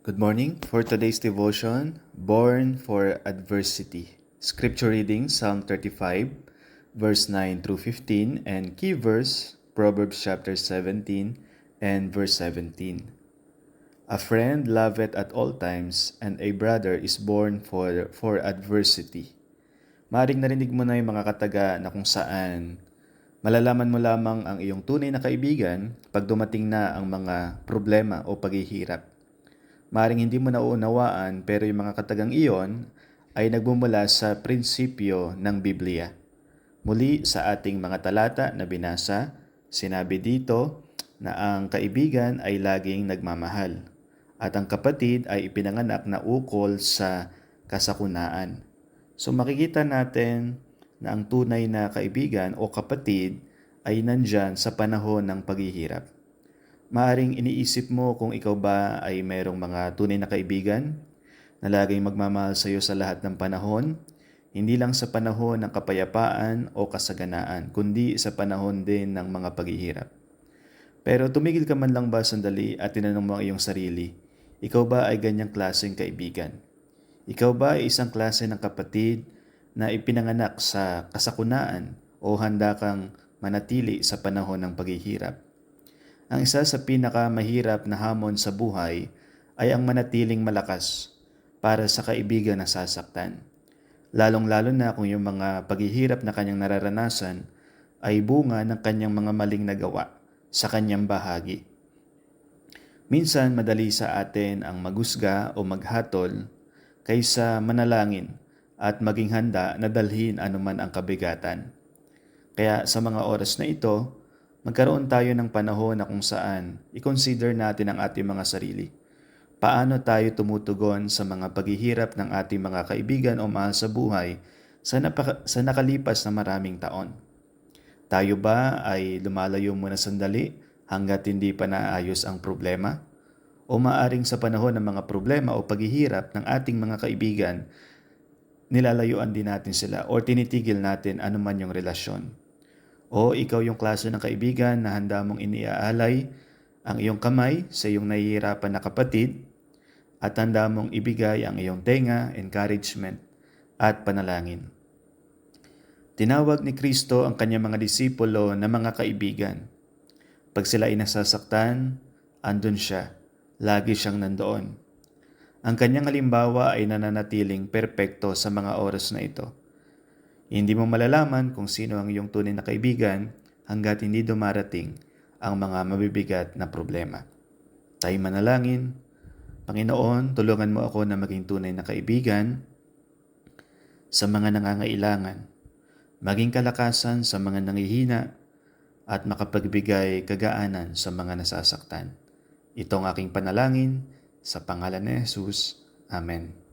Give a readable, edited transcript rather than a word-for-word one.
Good morning. For today's devotion, Born for Adversity. Scripture reading, Psalm 35, verse 9 through 15, and key verse, Proverbs chapter 17 and verse 17. A friend loveth at all times, and a brother is born for adversity. Maaring narinig mo na yung mga kataga na kung saan malalaman mo lamang ang iyong tunay na kaibigan pag dumating na ang mga problema o paghihirap. Maaring hindi mo nauunawaan pero yung mga katagang iyon ay nagmumula sa prinsipyo ng Biblia. Muli sa ating mga talata na binasa, sinabi dito na ang kaibigan ay laging nagmamahal at ang kapatid ay ipinanganak na ukol sa kasakunaan. So makikita natin na ang tunay na kaibigan o kapatid ay nandyan sa panahon ng paghihirap. Maaring iniisip mo kung ikaw ba ay mayroong mga tunay na kaibigan na laging magmamahal sa iyo sa lahat ng panahon, hindi lang sa panahon ng kapayapaan o kasaganaan, kundi sa panahon din ng mga paghihirap. Pero tumigil ka man lang ba sandali at tinanong mo ang iyong sarili, ikaw ba ay ganyang klaseng kaibigan? Ikaw ba ay isang klase ng kapatid na ipinanganak sa kasakunaan o handa kang manatili sa panahon ng paghihirap? Ang isa sa pinakamahirap na hamon sa buhay ay ang manatiling malakas para sa kaibigan na sasaktan. Lalong-lalo na kung yung mga paghihirap na kanyang nararanasan ay bunga ng kanyang mga maling nagawa sa kanyang bahagi. Minsan madali sa atin ang magusga o maghatol kaysa manalangin at maging handa na dalhin anuman ang kabigatan. Kaya sa mga oras na ito, magkaroon tayo ng panahon na kung saan i-consider natin ang ating mga sarili. Paano tayo tumutugon sa mga paghihirap ng ating mga kaibigan o mahal sa buhay sa nakalipas na maraming taon? Tayo ba ay lumalayo muna sandali hanggat hindi pa naayos ang problema? O maaring sa panahon ng mga problema o paghihirap ng ating mga kaibigan, nilalayuan din natin sila o tinitigil natin anuman yung relasyon? O ikaw yung klase ng kaibigan na handa mong iniaalay ang iyong kamay sa iyong nahihirapan na kapatid at handa mong ibigay ang iyong tenga, encouragement at panalangin. Tinawag ni Kristo ang kanyang mga disipulo na mga kaibigan. Pag sila ay nasasaktan, andun siya. Lagi siyang nandoon. Ang kanyang halimbawa ay nananatiling perpekto sa mga oras na ito. Hindi mo malalaman kung sino ang iyong tunay na kaibigan hanggat hindi dumarating ang mga mabibigat na problema. Tayo manalangin. Panginoon, tulungan mo ako na maging tunay na kaibigan sa mga nangangailangan, maging kalakasan sa mga nangihina, at makapagbigay kagaanan sa mga nasasaktan. Ito ang aking panalangin sa pangalan ni Jesus. Amen.